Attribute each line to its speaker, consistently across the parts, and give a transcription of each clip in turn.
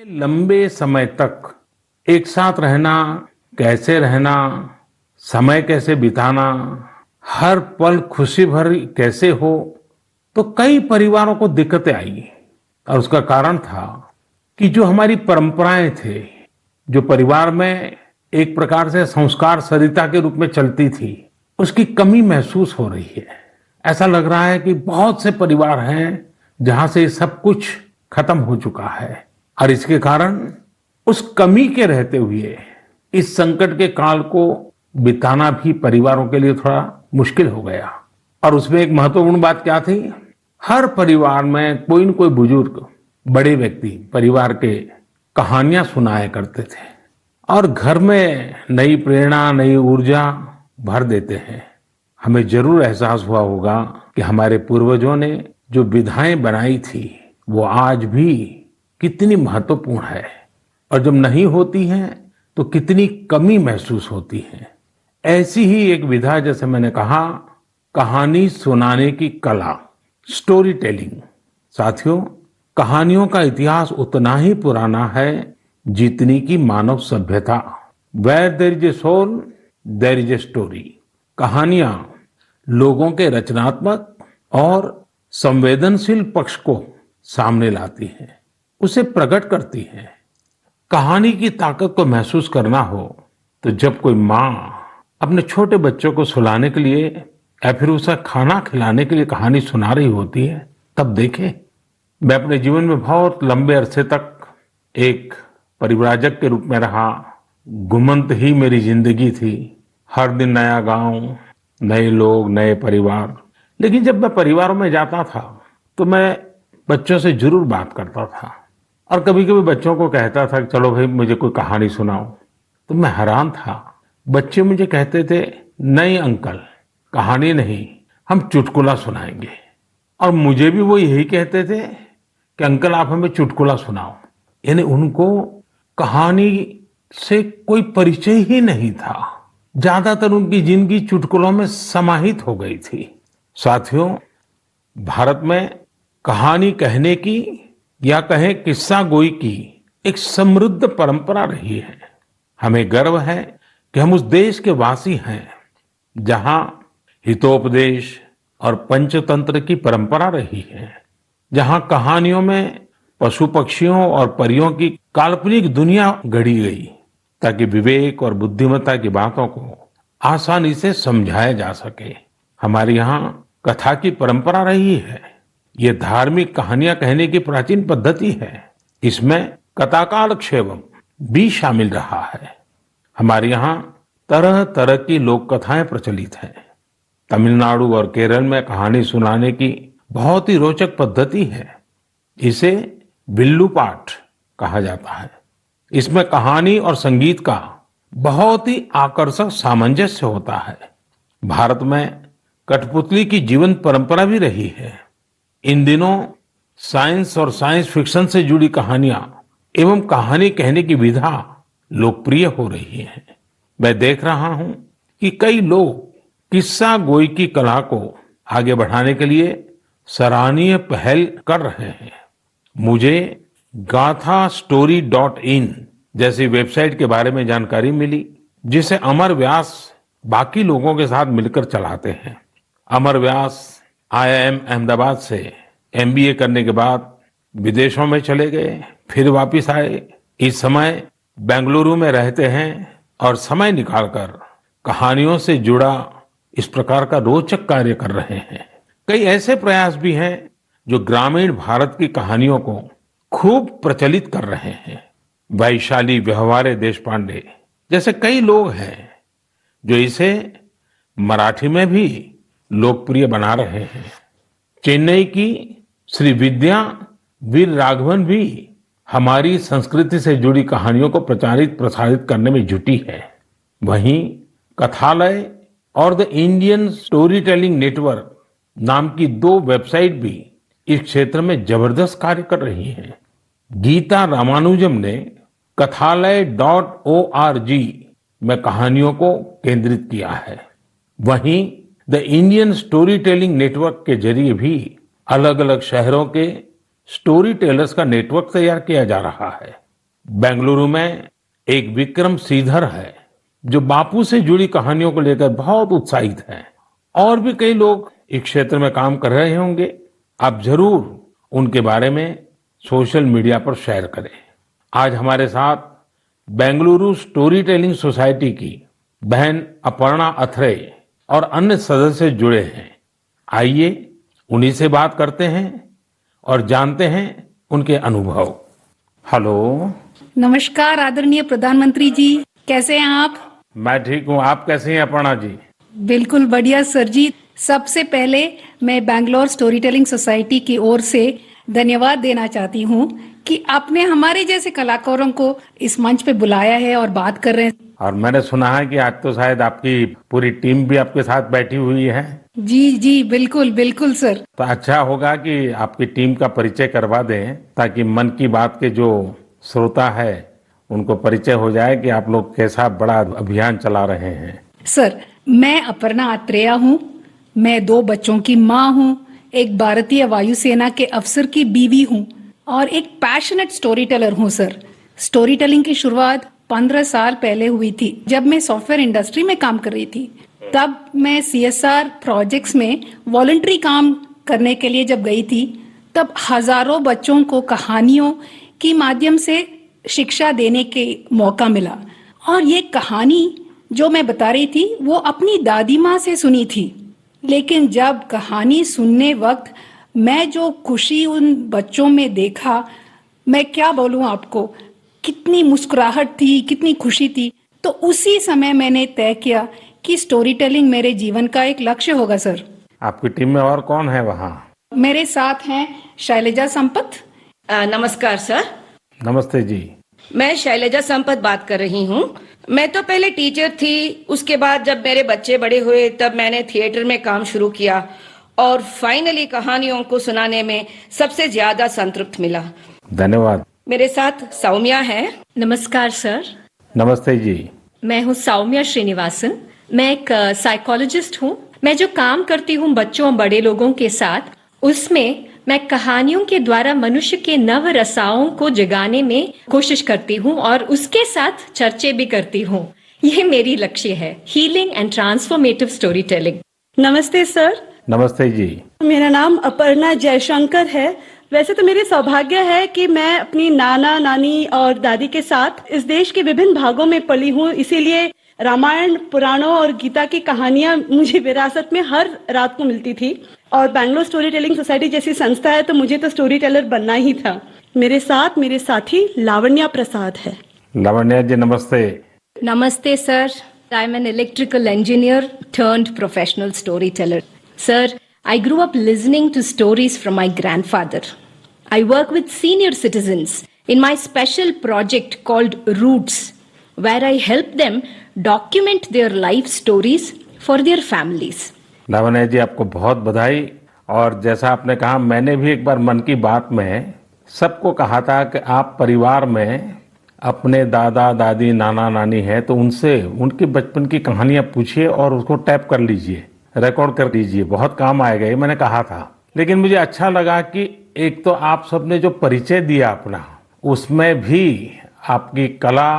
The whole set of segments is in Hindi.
Speaker 1: लंबे समय तक एक साथ रहना, कैसे रहना, समय कैसे बिताना, हर पल खुशी भरी कैसे हो, तो कई परिवारों को दिक्कतें आई। और उसका कारण था कि जो हमारी परंपराएं थे, जो परिवार में एक प्रकार से संस्कार सरिता के रूप में चलती थी, उसकी कमी महसूस हो रही है। ऐसा लग रहा है कि बहुत से परिवार हैं जहां से सब कुछ खत्म हो चुका है और इसके कारण उस कमी के रहते हुए इस संकट के काल को बिताना भी परिवारों के लिए थोड़ा मुश्किल हो गया। और उसमें एक महत्वपूर्ण बात क्या थी, हर परिवार में कोई न कोई बुजुर्ग बड़े व्यक्ति परिवार के कहानियां सुनाया करते थे और घर में नई प्रेरणा, नई ऊर्जा भर देते हैं। हमें जरूर एहसास हुआ होगा कि हमारे पूर्वजों ने जो विधाएं बनाई थी वो आज भी कितनी महत्वपूर्ण है और जब नहीं होती हैं तो कितनी कमी महसूस होती है। ऐसी ही एक विधा, जैसे मैंने कहा, कहानी सुनाने की कला, स्टोरी टेलिंग। साथियों, कहानियों का इतिहास उतना ही पुराना है जितनी की मानव सभ्यता। Where there is a soul there is a story. कहानियां लोगों के रचनात्मक और संवेदनशील पक्ष को सामने लाती हैं, उसे प्रकट करती हैं। कहानी की ताकत को महसूस करना हो तो जब कोई माँ अपने छोटे बच्चों को सुलाने के लिए या फिर उसे खाना खिलाने के लिए कहानी सुना रही होती है, तब देखें। मैं अपने जीवन में बहुत लंबे अरसे तक एक परिव्राजक के रूप में रहा। घुमंत ही मेरी जिंदगी थी। हर दिन नया गांव, नए लोग, नए परिवार। लेकिन जब मैं परिवारों में जाता था तो मैं बच्चों से जरूर बात करता था और कभी कभी बच्चों को कहता था कि चलो भाई मुझे कोई कहानी सुनाओ। तो मैं हैरान था, बच्चे मुझे कहते थे, नहीं अंकल, कहानी नहीं, हम चुटकुला सुनाएंगे। और मुझे भी वो यही कहते थे कि अंकल आप हमें चुटकुला सुनाओ। यानी उनको कहानी से कोई परिचय ही नहीं था। ज्यादातर उनकी जिंदगी चुटकुलों में समाहित हो गई थी। साथियों, भारत में कहानी कहने की या कहें किस्सा गोई की एक समृद्ध परंपरा रही है। हमें गर्व है कि हम उस देश के वासी हैं जहां हितोपदेश और पंचतंत्र की परंपरा रही है, जहां कहानियों में पशु पक्षियों और परियों की काल्पनिक दुनिया गढ़ी गई ताकि विवेक और बुद्धिमत्ता की बातों को आसानी से समझाया जा सके। हमारे यहाँ कथा की परंपरा रही है। ये धार्मिक कहानियां कहने की प्राचीन पद्धति है। इसमें कथाकालक्षेपम भी शामिल रहा है। हमारे यहाँ तरह तरह की लोक कथाएं प्रचलित हैं। तमिलनाडु और केरल में कहानी सुनाने की बहुत ही रोचक पद्धति है। इसे विल्लू पाठ कहा जाता है। इसमें कहानी और संगीत का बहुत ही आकर्षक सामंजस्य होता है। भारत में कठपुतली की जीवंत परंपरा भी रही है। इन दिनों साइंस और साइंस फिक्शन से जुड़ी कहानियां एवं कहानी कहने की विधा लोकप्रिय हो रही है। मैं देख रहा हूं कि कई लोग किस्सा गोई की कला को आगे बढ़ाने के लिए सराहनीय पहल कर रहे हैं। मुझे gaathastory.in जैसी वेबसाइट के बारे में जानकारी मिली, जिसे अमर व्यास बाकी लोगों के साथ मिलकर चलाते हैं। अमर व्यास IIM अहमदाबाद से MBA करने के बाद विदेशों में चले गए, फिर वापस आए। इस समय बेंगलुरु में रहते हैं और समय निकालकर कहानियों से जुड़ा इस प्रकार का रोचक कार्य कर रहे हैं। कई ऐसे प्रयास भी हैं जो ग्रामीण भारत की कहानियों को खूब प्रचलित कर रहे हैं। वैशाली व्यवहारे देशपांडे जैसे कई लोग हैं जो इसे मराठी में भी लोकप्रिय बना रहे हैं। चेन्नई की श्री विद्या वीर राघवन भी हमारी संस्कृति से जुड़ी कहानियों को प्रचारित प्रसारित करने में जुटी है। वहीं कथालय और the Indian story telling network नाम की 2 वेबसाइट भी इस क्षेत्र में जबरदस्त कार्य कर रही हैं। गीता रामानुजम ने kathalaya.org में कहानियों को केंद्रित किया है। वहीं the Indian story telling network के जरिए भी अलग अलग शहरों के स्टोरी टेलर्स का नेटवर्क तैयार किया जा रहा है। बेंगलुरु में एक विक्रम श्रीधर है जो बापू से जुड़ी कहानियों को लेकर बहुत उत्साहित है। और भी कई लोग इस क्षेत्र में काम कर रहे होंगे। आप जरूर उनके बारे में सोशल मीडिया पर शेयर करें। आज हमारे साथ बेंगलुरु स्टोरी टेलिंग सोसाइटी की बहन अपर्णा अथरे और अन्य सदस्य जुड़े हैं। आइए उन्हीं से बात करते हैं और जानते हैं उनके अनुभव। हेलो।
Speaker 2: नमस्कार आदरणीय प्रधानमंत्री जी, कैसे हैं आप?
Speaker 1: मैं ठीक हूँ, आप कैसे हैं अपर्णा जी?
Speaker 2: बिल्कुल बढ़िया सर जी। सबसे पहले मैं बैंगलोर स्टोरी टेलिंग सोसाइटी की ओर से धन्यवाद देना चाहती हूँ कि आपने हमारे जैसे कलाकारों को इस मंच पे बुलाया है और बात कर रहे हैं।
Speaker 1: और मैंने सुना है कि आज तो शायद आपकी पूरी टीम भी आपके साथ बैठी हुई है।
Speaker 2: जी जी बिल्कुल बिल्कुल सर।
Speaker 1: तो अच्छा होगा कि आपकी टीम का परिचय करवा दें ताकि मन की बात के जो श्रोता है उनको परिचय हो जाए कि आप लोग कैसा बड़ा अभियान चला रहे हैं।
Speaker 2: सर, मैं अपर्णा अत्रेया हूँ। मैं 2 बच्चों की माँ हूँ, एक भारतीय वायुसेना के अफसर की बीवी हूँ और एक पैशनेट स्टोरी टेलर हूँ सर। स्टोरी टेलिंग की शुरुआत 15 साल पहले हुई थी जब मैं सॉफ्टवेयर इंडस्ट्री में काम कर रही थी। तब मैं CSR प्रोजेक्ट्स में वॉलंटरी काम करने के लिए जब गई थी, तब हजारों बच्चों को कहानियों के माध्यम से शिक्षा देने के मौका मिला। और ये कहानी जो मैं बता रही थी वो अपनी दादी माँ से सुनी थी। लेकिन जब कहानी सुनने वक्त मैं जो खुशी उन बच्चों में देखा, मैं क्या बोलूं आपको, कितनी मुस्कुराहट थी, कितनी खुशी थी। तो उसी समय मैंने तय किया कि स्टोरी टेलिंग मेरे जीवन का एक लक्ष्य होगा सर।
Speaker 1: आपकी टीम में और कौन है वहाँ?
Speaker 2: मेरे साथ हैं शैलजा संपत।
Speaker 3: नमस्कार सर।
Speaker 1: नमस्ते जी।
Speaker 3: मैं शैलजा संपत बात कर रही हूँ। मैं तो पहले टीचर थी, उसके बाद जब मेरे बच्चे बड़े हुए तब मैंने थिएटर में काम शुरू किया और फाइनली कहानियों को सुनाने में सबसे ज्यादा संतृप्त मिला।
Speaker 1: धन्यवाद।
Speaker 3: मेरे साथ सौम्या है।
Speaker 4: नमस्कार सर।
Speaker 1: नमस्ते जी।
Speaker 4: मैं हूँ सौम्या श्रीनिवासन। मैं एक साइकोलॉजिस्ट हूँ। मैं जो काम करती हूँ बच्चों और बड़े लोगों के साथ, उसमें मैं कहानियों के द्वारा मनुष्य के नव रसाओं को जगाने में कोशिश करती हूँ और उसके साथ चर्चे भी करती हूँ। ये मेरी लक्ष्य है, healing and transformative story telling.
Speaker 5: नमस्ते सर।
Speaker 1: नमस्ते जी।
Speaker 5: मेरा नाम अपर्णा जयशंकर है। वैसे तो मेरे सौभाग्य है कि मैं अपनी नाना नानी और दादी के साथ इस देश के विभिन्न भागों में पली हूँ, इसीलिए रामायण, पुराणों और गीता की कहानियां मुझे विरासत में हर रात को मिलती थी। और बैंगलोर स्टोरी टेलिंग सोसाइटी जैसी संस्था है तो मुझे तो स्टोरी टेलर बनना ही था। मेरे साथ मेरे साथी लावण्या प्रसाद है।
Speaker 1: लावण्या जी नमस्ते।
Speaker 4: नमस्ते sir. I am an electrical engineer turned professional storyteller. Sir, I grew up listening to stories from my grandfather. I work with senior citizens in my special project called Roots, where I help them document their life stories for their families.
Speaker 1: Lavanya ji आपको बहुत बधाई। और जैसा आपने कहा, मैंने भी एक बार मन की बात में सबको कहा था कि आप परिवार में अपने दादा दादी नाना नानी है तो उनसे उनके बचपन की कहानियां पूछिए और उसको टैप कर लीजिए, रिकॉर्ड कर लीजिए, बहुत काम आएगा, ये मैंने कहा था। लेकिन मुझे अच्छा लगा कि एक तो आप सबने जो परिचय दिया अपना, उसमें भी आपकी कला,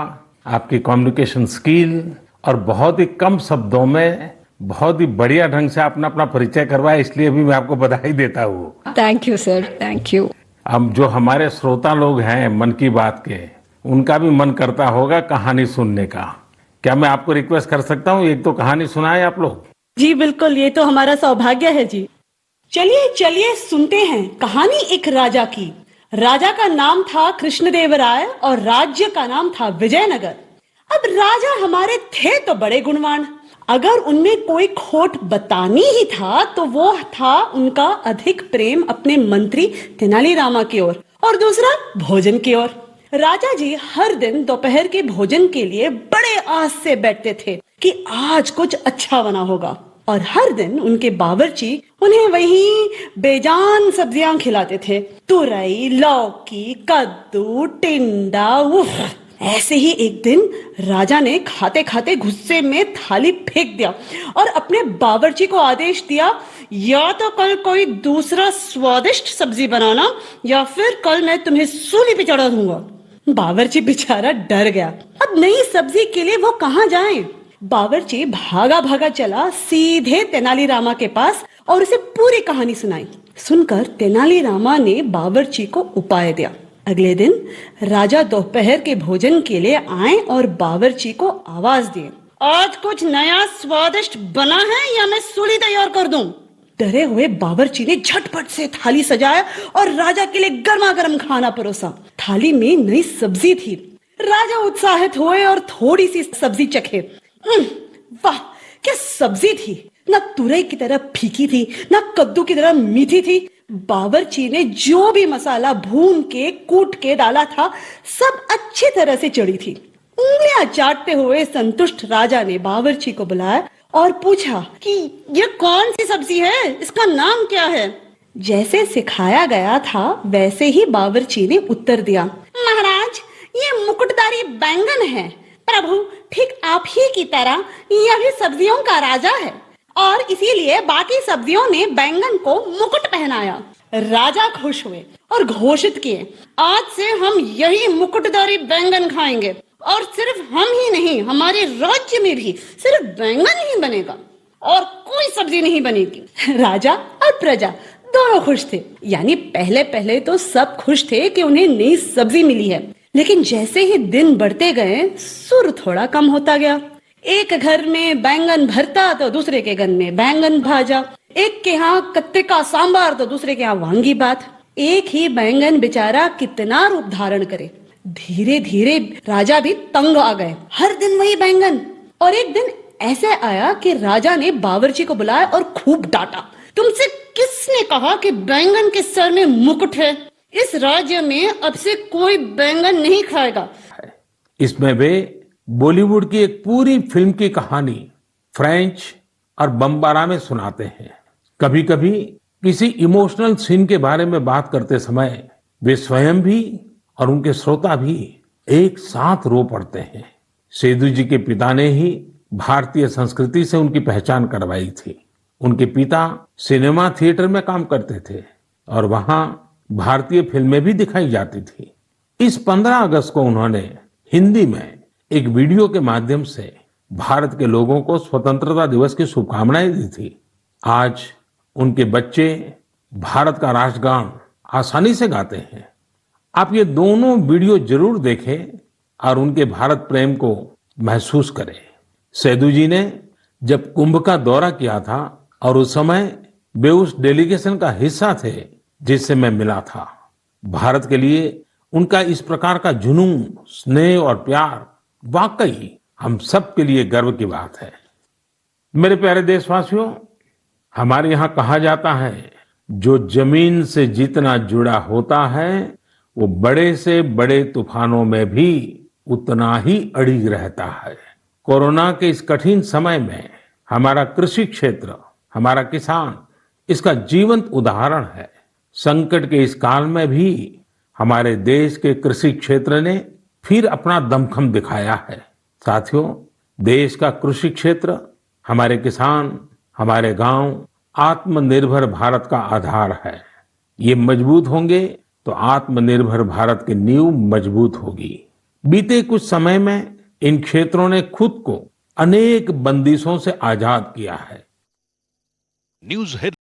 Speaker 1: आपकी कम्युनिकेशन स्किल और बहुत ही कम शब्दों में बहुत ही बढ़िया ढंग से आपने अपना परिचय करवाया, इसलिए भी मैं आपको बधाई देता हूँ।
Speaker 4: Thank you sir, thank you.
Speaker 1: अब जो हमारे श्रोता लोग हैं मन की बात के, उनका भी मन करता होगा कहानी सुनने का। क्या मैं आपको रिक्वेस्ट कर सकता हूँ, एक तो कहानी सुनाएं आप लोग?
Speaker 5: जी बिल्कुल, ये तो हमारा सौभाग्य है जी। चलिए चलिए सुनते हैं कहानी एक राजा की। राजा का नाम था कृष्णदेवराय और राज्य का नाम था विजयनगर। अब राजा हमारे थे तो बड़े गुणवान, अगर उनमें कोई खोट बतानी ही था तो वो था उनका अधिक प्रेम अपने मंत्री तेनालीरामा की ओर और दूसरा भोजन की ओर। राजा जी हर दिन दोपहर के भोजन के लिए बड़े आस से बैठते थे कि आज कुछ अच्छा बना होगा, और हर दिन उनके बावर्ची उन्हें वही बेजान सब्जियां खिलाते थे। तुरई, लौकी, कद्दू, टिंडा। ऐसे ही एक दिन राजा ने खाते खाते गुस्से में थाली फेंक दिया और अपने बावर्ची को आदेश दिया, या तो कल कोई दूसरा स्वादिष्ट सब्जी बनाना या फिर कल मैं तुम्हें सूली पे चढ़ा दूंगा। बावर्ची बेचारा डर गया। अब नई सब्जी के लिए वो कहाँ जाए? बावर्ची भागा भागा चला सीधे तेनालीरामा के पास और उसे पूरी कहानी सुनाई। सुनकर तेनालीरामा ने बावर्ची को उपाय दिया। अगले दिन राजा दोपहर के भोजन के लिए आए और बावर्ची को आवाज दिए, आज कुछ नया स्वादिष्ट बना है या मैं सूली तैयार कर दूं? डरे हुए बावर्ची ने झटपट से थाली सजाया और राजा के लिए गर्मा गर्म खाना परोसा। थाली में नई सब्जी थी। राजा उत्साहित हुए और थोड़ी सी सब्जी चखे। वाह, क्या सब्जी थी! ना तुरई की तरह फीकी थी, ना कद्दू की तरह मीठी थी। बावर्ची ने जो भी मसाला भून के कूट के डाला था, सब अच्छी तरह से चढ़ी थी। उंगलियां चाटते हुए संतुष्ट राजा ने बावर्ची को बुलाया और पूछा कि ये कौन सी सब्जी है, इसका नाम क्या है? जैसे सिखाया गया था वैसे ही बावर्ची ने उत्तर दिया, महाराज, ये मुकुटधारी बैंगन है। प्रभु, ठीक आप ही की तरह यह भी सब्जियों का राजा है और इसीलिए बाकी सब्जियों ने बैंगन को मुकुट पहनाया। राजा खुश हुए और घोषित किए, आज से हम यही मुकुटधारी बैंगन खाएंगे और सिर्फ हम ही नहीं, हमारे राज्य में भी सिर्फ बैंगन ही बनेगा और कोई सब्जी नहीं बनेगी। राजा और प्रजा दोनों खुश थे। यानी पहले पहले तो सब खुश थे कि उन्हें नई सब्जी मिली है, लेकिन जैसे ही दिन बढ़ते गए सुर थोड़ा कम होता गया। एक घर में बैंगन भरता तो दूसरे के घर में बैंगन भाजा, एक के यहाँ कत्ते का सांबार तो दूसरे के यहाँ वांगी बात। एक ही बैंगन बेचारा कितना रूप धारण करे। धीरे धीरे राजा भी तंग आ गए। हर दिन वही बैंगन। और एक दिन ऐसे आया कि राजा ने बावर्ची को बुलाया और खूब डांटा, तुमसे किसने कहा कि बैंगन के सर में मुकुट है? इस राज्य में अब से कोई बैंगन नहीं खाएगा।
Speaker 1: इसमें वे बॉलीवुड की एक पूरी फिल्म की कहानी फ्रेंच और बमबारा में सुनाते हैं। कभी कभी किसी इमोशनल सीन के बारे में बात करते समय वे स्वयं भी और उनके श्रोता भी एक साथ रो पड़ते हैं। सेदू जी के पिता ने ही भारतीय संस्कृति से उनकी पहचान करवाई थी। उनके पिता सिनेमा थिएटर में काम करते थे और वहां भारतीय फिल्में भी दिखाई जाती थी। इस 15 अगस्त को उन्होंने हिंदी में एक वीडियो के माध्यम से भारत के लोगों को स्वतंत्रता दिवस की शुभकामनाएं दी थी। आज उनके बच्चे भारत का राष्ट्रगान आसानी से गाते हैं। आप ये दोनों वीडियो जरूर देखें और उनके भारत प्रेम को महसूस करें। सेदू जी ने जब कुंभ का दौरा किया था और उस समय वे उस डेलीगेशन का हिस्सा थे जिससे मैं मिला था। भारत के लिए उनका इस प्रकार का जुनून, स्नेह और प्यार वाकई हम सब के लिए गर्व की बात है। मेरे प्यारे देशवासियों, हमारे यहाँ कहा जाता है, जो जमीन से जितना जुड़ा होता है वो बड़े से बड़े तूफानों में भी उतना ही अड़िग रहता है। कोरोना के इस कठिन समय में हमारा कृषि क्षेत्र, हमारा किसान इसका जीवंत उदाहरण है। संकट के इस काल में भी हमारे देश के कृषि क्षेत्र ने फिर अपना दमखम दिखाया है। साथियों, देश का कृषि क्षेत्र, हमारे किसान, हमारे गांव आत्मनिर्भर भारत का आधार है। ये मजबूत होंगे तो आत्मनिर्भर भारत की नींव मजबूत होगी। बीते कुछ समय में इन क्षेत्रों ने खुद को अनेक बंदिशों से आजाद किया है।
Speaker 6: News head